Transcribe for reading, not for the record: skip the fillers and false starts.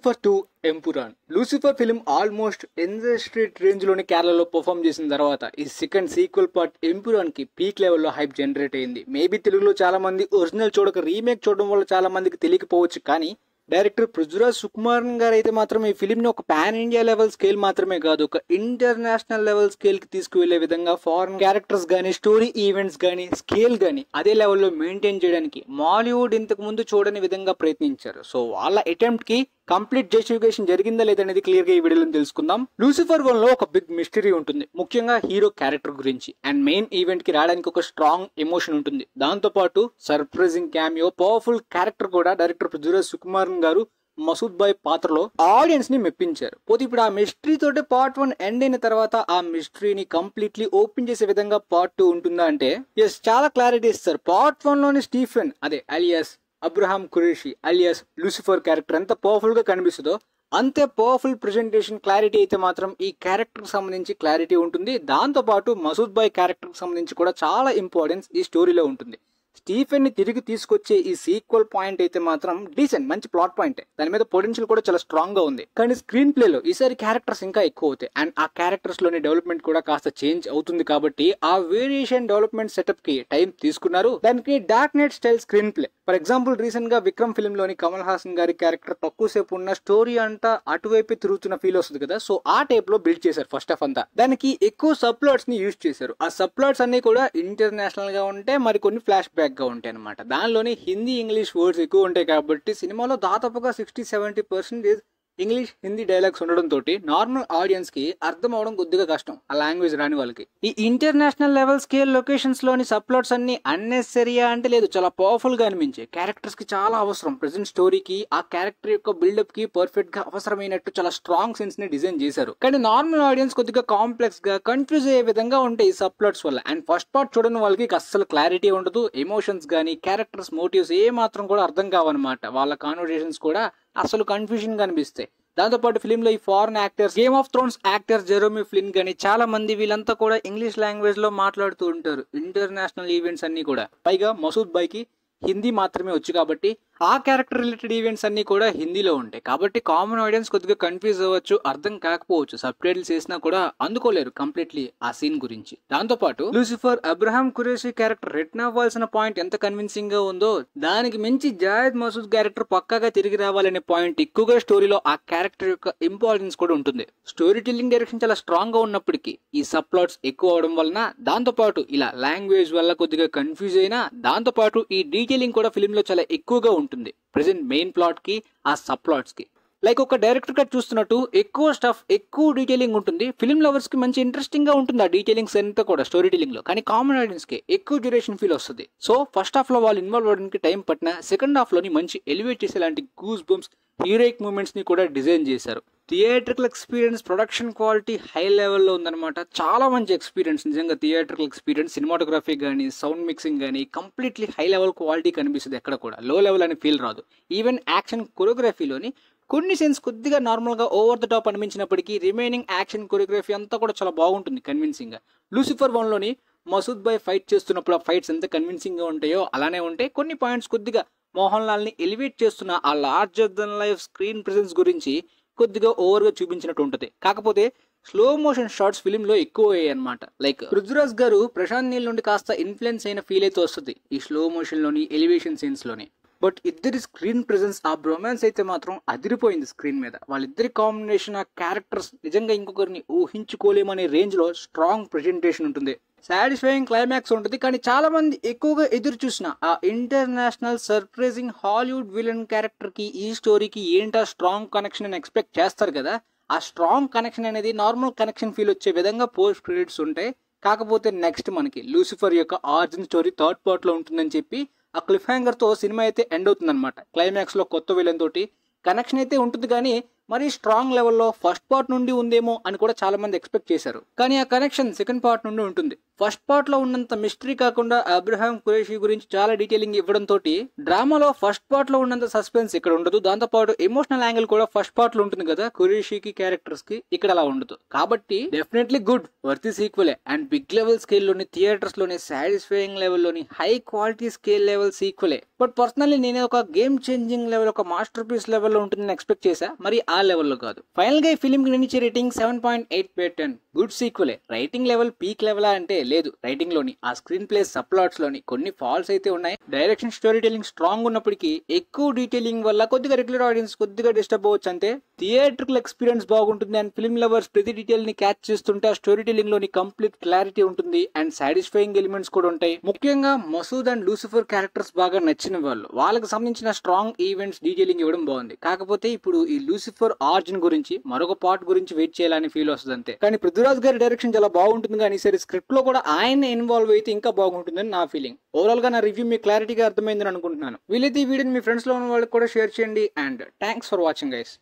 Lucifer 2 Empuraan. Lucifer film almost industry range లోని కేరళలో perform చేసిన తర్వాత ఈ సెకండ్ సీక్వెల్ పార్ట్ ఎంపురాన్ కి పీక్ లెవెల్లో హైప్ జనరేట్ అయింది. మేబీ తెలుగులో చాలా మంది ఒరిజినల్ చూడక రీమేక్ చూడడం వల్ల చాలా మందికి తెలియకపోవచ్చు, కానీ డైరెక్టర్ పృథ్వీరాజ్ సుకుమారన్ గారు అయితే మాత్రం ఈ ఫిలిం ని ఒక పాన్ ఇండియా లెవెల్ స్కేల్ మాత్రమే కాదు, ఒక ఇంటర్నేషనల్ లెవెల్ స్కేల్ కి తీసుకువెళ్లే విధంగా ఫారెన్ క్యారెక్టర్స్ గానీ, స్టోరీ ఈవెంట్స్ గానీ, స్కేల్ గానీ అదే లెవెల్లో మెయింటైన్ చేయడానికి మాలీవుడ్ ఇంతకు ముందు చూడని విధంగా ప్రయత్నించారు. సో వాళ్ళ అటెంప్ట్ కి కంప్లీట్ జస్టిఫికేషన్ జరిగిందా లేదనేది క్లియర్ గా ఈ వీడియోలో తెలుసుకుందాం. లూసిఫర్ 1 లో ఒక బిగ్ మిస్టరీ ఉంటుంది, ముఖ్యంగా హీరో క్యారెక్టర్ గురించి. అండ్ మెయిన్ ఈవెంట్ కి రావడానికి ఒక స్ట్రాంగ్ ఎమోషన్ ఉంటుంది. దాంతో పాటు సర్ప్రైజింగ్ క్యామియో, పవర్ఫుల్ క్యారెక్టర్ కూడా డైరెక్టర్ పృథ్వీరాజ్ సుకుమారన్ గారు మసూద్ భాయ్ పాత్రలో ఆడియన్స్ ని మెప్పించారు. పోతే ఇప్పుడు ఆ మిస్టరీ తోటి పార్ట్ 1 ఎండ్ అయిన తర్వాత ఆ మిస్టరీని కంప్లీట్లీ ఓపెన్ చేసే విధంగా పార్ట్ 2 ఉంటుందా అంటే ఎస్, చాలా క్లారిటీ ఇస్తారు. పార్ట్ 1 లోని స్టీఫెన్ అదే alias Abraham Qureshi alias Lucifer character ఎంత పవర్ఫుల్ గా కనిపిస్తుందో అంతే పవర్ఫుల్ ప్రెజెంటేషన్ క్లారిటీ అయితే మాత్రం ఈ క్యారెక్టర్ కి సంబంధించి క్లారిటీ ఉంటుంది. దాంతో పాటు మసూద్ భాయ్ క్యారెక్టర్ కి సంబంధించి కూడా చాలా ఇంపార్టెన్స్ ఈ స్టోరీలో ఉంటుంది. స్టీఫెన్ ని తిరిగి తీసుకొచ్చే ఈ సీక్వెల్ పాయింట్ అయితే మాత్రం డీసెంట్, మంచి ప్లాట్ పాయింట్. దాని మీద పొటెన్షియల్ కూడా చాలా స్ట్రాంగ్ గా ఉంది. కానీ స్క్రీన్ ప్లే లో ఈసారి క్యారెక్టర్స్ ఇంకా ఎక్కువ అవుతాయి అండ్ ఆ క్యారెక్టర్స్ లోని డెవలప్మెంట్ కూడా కాస్త చేంజ్ అవుతుంది. కాబట్టి ఆ వేరియేషన్ డెవలప్మెంట్ సెటప్ కి టైం తీసుకున్నారు. దానికి dark night style screen play. For example recent గా విక్రమ్ ఫిల్మ్ లోని కమల్ హాసన్ గారి క్యారెక్టర్ తక్కువ సేపు ఉన్న స్టోరీ అంతా అటువైపు తిరుగుతున్న ఫీల్ వస్తుంది కదా, సో ఆ టైప్ లో బిల్డ్ చేశారు. ఫస్ట్ ఆఫ్ అంతా దానికి ఎక్కువ సబ్ ప్లాట్స్ ని యూజ్ చేశారు. ఆ సబ్ ప్లాట్స్ అన్ని కూడా ఇంటర్నేషనల్ గా ఉంటే మరి కొన్ని ఫ్లాష్ బ్యాక్ గా ఉంటాయి అనమాట. దానిలోని హిందీ ఇంగ్లీష్ వర్డ్స్ ఎక్కువ ఉంటాయి కాబట్టి సినిమాలో దాదాపుగా 60-70% ఇంగ్లీష్ హిందీ డైలాగ్స్ ఉండడం తోటి నార్మల్ ఆడియన్స్ కి అర్థం అవడం కొద్దిగా కష్టం, ఆ లాంగ్వేజ్ రాని వాళ్ళకి. ఈ ఇంటర్నేషనల్ లెవెల్ స్కేల్ లొకేషన్స్ లోని సబ్ప్లాట్స్ అన్ని అన్నెసరీయా అంటే లేదు, చాలా పవర్ఫుల్ గా అనిపించే క్యారెక్టర్స్ కి చాలా అవసరం. ప్రెసెంట్ స్టోరీకి ఆ క్యారెక్టర్ యొక్క బిల్డప్ కి పర్ఫెక్ట్ గా అవసరమైనట్టు చాలా స్ట్రాంగ్ సెన్స్ ని డిజైన్ చేశారు. కానీ నార్మల్ ఆడియన్స్ కొద్దిగా కాంప్లెక్స్ గా కన్ఫ్యూజ్ అయ్యే విధంగా ఉంటాయి ఈ సబ్ప్లాట్స్ వల్ల. అండ్ ఫస్ట్ పార్ట్ చూడని వాళ్ళకి అస్సలు క్లారిటీ ఉండదు. ఎమోషన్స్ గానీ, క్యారెక్టర్స్ మోటివ్స్ ఏ మాత్రం కూడా అర్థం కావన్నమాట. వాళ్ళ కాన్వర్సేషన్స్ కూడా అసలు కన్ఫ్యూజన్ గా అనిపిస్తాయి. దాంతోపాటు ఫిల్మ్ లో ఈ foreign actors, game of thrones actor Jerome Flynn గానీ చాలా మంది వీళ్ళంతా కూడా ఇంగ్లీష్ లాంగ్వేజ్ లో మాట్లాడుతూ ఉంటారు. ఇంటర్నేషనల్ ఈవెంట్స్ అన్ని కూడా, పైగా మసూద్ భాయ్ కి హిందీ మాత్రమే వచ్చు కాబట్టి ఆ క్యారెక్టర్ రిలేటెడ్ ఈవెంట్స్ అన్ని కూడా హిందీలో ఉంటాయి. కాబట్టి కామన్ ఆడియన్స్ కొద్దిగా కన్ఫ్యూజ్ అవ్వచ్చు, అర్థం కాకపోవచ్చు. సబ్ టైటిల్స్ చేసినా కూడా అందుకోలేరు కంప్లీట్లీ ఆ సీన్ గురించి. దాంతో పాటు Lucifer Abraham Qureshi character return అవ్వాల్సిన పాయింట్ ఎంత కన్విన్సింగ్ గా ఉందో దానికి మించి జాయద్ మసూద్ క్యారెక్టర్ పక్కాగా తిరిగి రావాలనే పాయింట్ ఎక్కువగా స్టోరీలో ఆ క్యారెక్టర్ యొక్క ఇంపార్టెన్స్ కూడా ఉంటుంది. స్టోరీ టెల్లింగ్ డైరెక్షన్ చాలా స్ట్రాంగ్ గా ఉన్నప్పటికీ ఈ సబ్ ప్లాట్స్ ఎక్కువ అవడం వలన, దాంతో పాటు ఇలా లాంగ్వేజ్ వల్ల కొద్దిగా కన్ఫ్యూజ్ అయినా, దాంతో పాటు ఈ డీటెయిలింగ్ కూడా ఫిల్మ్ లో చాలా ఎక్కువగా ఉంటుంది ప్రెసెంట్ మెయిన్ ప్లాట్ కి ఆ సబ్ ప్లాట్స్ కి. లైక్ ఒక డైరెక్టర్ గా చూస్తున్నట్టు ఎక్కువ స్టఫ్, ఎక్కువ డీటెయిలింగ్ ఉంటుంది. ఫిల్మ్ లవర్స్ కి మంచి ఇంట్రెస్టింగ్ గా ఉంటుంది ఆ డీటెయిలింగ్స్ అంతా కూడా స్టోరీ టెల్లింగ్ లో. కానీ కామన్ ఆడియన్స్ కి ఎక్కువ డ్యూరేషన్ ఫీల్ వస్తుంది. సో ఫస్ట్ హాఫ్ లో వాళ్ళు ఇన్వాల్వ్ అవడానికి టైం పట్టిన, సెకండ్ హాఫ్ లోని మంచి ఎలివేట్ చేసేలాంటి గూస్ బంప్స్, హీరోయిక్ మూమెంట్స్ ని కూడా డిజైన్ చేశారు. Theatrical experience, production quality high లెవెల్లో ఉందన్నమాట. చాలా మంచి ఎక్స్పీరియన్స్ నిజంగా. థియేట్రికల్ ఎక్స్పీరియన్స్, సినిమాటోగ్రఫీ కానీ, సౌండ్ మిక్సింగ్ కానీ కంప్లీట్లీ హై లెవెల్ క్వాలిటీ కనిపిస్తుంది. ఎక్కడ కూడా లో లెవెల్ అని ఫీల్ రాదు. ఈవెన్ యాక్షన్ కొరియోగ్రఫీలోని కొన్ని సీన్స్ కొద్దిగా నార్మల్ గా ఓవర్ ద టాప్ అనిపించినప్పటికీ రిమైనింగ్ యాక్షన్ కొరియోగ్రఫీ అంతా కూడా చాలా బాగుంటుంది కన్విన్సింగ్ గా. లూసిఫర్ 1 లోని మసూద్ భాయ్ ఫైట్ చేస్తున్నప్పుడు ఆ ఫైట్స్ ఎంత కన్విన్సింగ్ గా ఉంటాయో అలానే ఉంటాయి. కొన్ని పాయింట్స్ కొద్దిగా మోహన్ లాల్ ని ఎలివేట్ చేస్తున్న ఆ larger than life screen presence గురించి కొద్దిగా ఓవర్ గా చూపించినట్టు ఉంటది. కాకపోతే స్లో మోషన్ షార్ట్స్ ఫిలిం లో ఎక్కువ అయ్యాయి అనమాట. లైక్ పృథ్వీరాజ్ గారు ప్రశాంత్ నీల్ నుండి కాస్త ఇన్ఫ్లుయెన్స్ అయిన ఫీల్ అయితే వస్తుంది ఈ స్లో మోషన్ లోని, ఎలివేషన్ సీన్స్ లోని. బట్ ఇద్దరి స్క్రీన్ ప్రెసెన్స్, ఆ బ్రొమాన్స్ అయితే మాత్రం అదిరిపోయింది స్క్రీన్ మీద. వాళ్ళిద్దరి కాంబినేషన్, ఆ క్యారెక్టర్స్ నిజంగా ఇంకొకరిని ఊహించుకోలేమనే రేంజ్ లో స్ట్రాంగ్ ప్రెజెంటేషన్ ఉంటుంది. సాటిస్ఫైయింగ్ క్లైమాక్స్ ఉంటుంది. కానీ చాలా మంది ఎక్కువగా ఎదురు చూసిన ఆ international surprising Hollywood villain character కి ఈ స్టోరీకి ఏంటా స్ట్రాంగ్ కనెక్షన్ అని ఎక్స్పెక్ట్ చేస్తారు కదా. ఆ స్ట్రాంగ్ కనెక్షన్ అనేది నార్మల్ కనెక్షన్ ఫీల్ వచ్చే విధంగా పోస్ట్ క్రెడిట్స్ ఉంటాయి. కాకపోతే నెక్స్ట్ మనకి లూసిఫర్ యొక్క ఆరిజిన్ స్టోరీ థర్డ్ పార్ట్ లో ఉంటుందని చెప్పి ఆ క్లిఫ్ హ్యాంగర్ తో సినిమా అయితే ఎండ్ అవుతుంది అనమాట. క్లైమాక్స్ లో కొత్త విలన్ తోటి కనెక్షన్ అయితే ఉంటుంది, కానీ మరి స్ట్రాంగ్ లెవెల్లో ఫస్ట్ పార్ట్ నుండి ఉందేమో అని కూడా చాలా మంది ఎక్స్పెక్ట్ చేశారు. కానీ ఆ కనెక్షన్ సెకండ్ పార్ట్ నుండి ఉంటుంది. ఫస్ట్ పార్ట్ లో ఉన్నంత మిస్టరీ కాకుండా అబ్రహాం ఖురేషీ గురించి చాలా డీటెయిలింగ్ ఇవ్వడం తోటి డ్రామాలో ఫస్ట్ పార్ట్ లో ఉన్నంత సస్పెన్స్ ఇక్కడ ఉండదు. దాంతో పాటు ఎమోషనల్ యాంగిల్ కూడా ఫస్ట్ పార్ట్ లో ఉంటుంది కదా ఖురేషీకి క్యారెక్టర్స్ కి, ఇక్కడ అలా ఉండదు. కాబట్టి డెఫినెట్లీ గుడ్, వర్తీ సీక్వెలే. అండ్ బిగ్ లెవెల్ స్కేల్ లోని, థియేటర్స్ లోని, సాటిస్ఫైయింగ్ లెవెల్ లోని, హై క్వాలిటీ స్కేల్ లెవెల్ సీక్వెలే. బట్ పర్సనల్లీ నేను ఒక గేమ్ చేంజింగ్ లెవెల్, ఒక మాస్టర్ పీస్ లెవెల్ లో ఉంటుందని ఎక్స్పెక్ట్ చేశా, మరి ఆ లెవెల్లో కాదు. ఫైనల్ గా ఈ ఫిల్మ్ కి నేను ఇచ్చే రేటింగ్ 7.8/10. గుడ్ సీక్వెలే. రైటింగ్ లెవెల్ పీక్ లెవెల్ అంటే లేదు, రైటింగ్ లోని, ఆ స్క్రీన్ ప్లే, సబ్ప్లాట్స్ లోని కొన్ని ఫాల్స్ అయితే ఉన్నాయి. డైరెక్షన్, స్టోరీ టెల్లింగ్ స్ట్రాంగ్ ఉన్నప్పటికీ ఎక్కువ డీటెయిలింగ్ వల్ల కొద్దిగా రెగ్యులర్ ఆడియన్స్ కొద్దిగా డిస్టర్బ్ అవ్వచ్చు అంతే. థియేట్రికల్ ఎక్స్పీరియన్స్ బాగుంటుంది అండ్ ఫిల్మ్ లవర్స్ ప్రతి డీటెయిల్ ని క్యాచ్ చేస్తుంటే ఆ స్టోరీ టెల్లింగ్ లోని కంప్లీట్ క్లారిటీ ఉంటుంది అండ్ సాటిస్ఫైయింగ్ ఎలిమెంట్స్ కూడా ఉంటాయి. ముఖ్యంగా మసూద్ అండ్ లూసిఫర్ క్యారెక్టర్స్ బాగా నచ్చిన వాళ్ళకి సంబంధించిన స్ట్రాంగ్ ఈవెంట్స్ డీటెయిలింగ్ ఇవ్వడం బాగుంది. కాకపోతే ఇప్పుడు ఈ లూసిఫర్ ఆర్జిన్ గురించి మరొక పార్ట్ గురించి వెయిట్ చేయాలని ఫీల్ వస్తుంది అంతే. కానీ పృథ్వీరాజ్ గారి డైరెక్షన్ చాలా బాగుంటుంది, కానీ సరే స్క్రిప్ట్ లో కూడా ఆయన ఇన్వాల్వ్ అయితే ఇంకా బాగుంటుందని నా ఫీలింగ్. ఓవరాల్ గా నా రివ్యూ మీకు క్లారిటీగా అర్థమైందని అనుకుంటున్నాను. వీలైతే ఈ వీడియోని మీ ఫ్రెండ్స్ లో ఉన్న వాళ్ళకి కూడా షేర్ చేయండి and thanks for watching guys.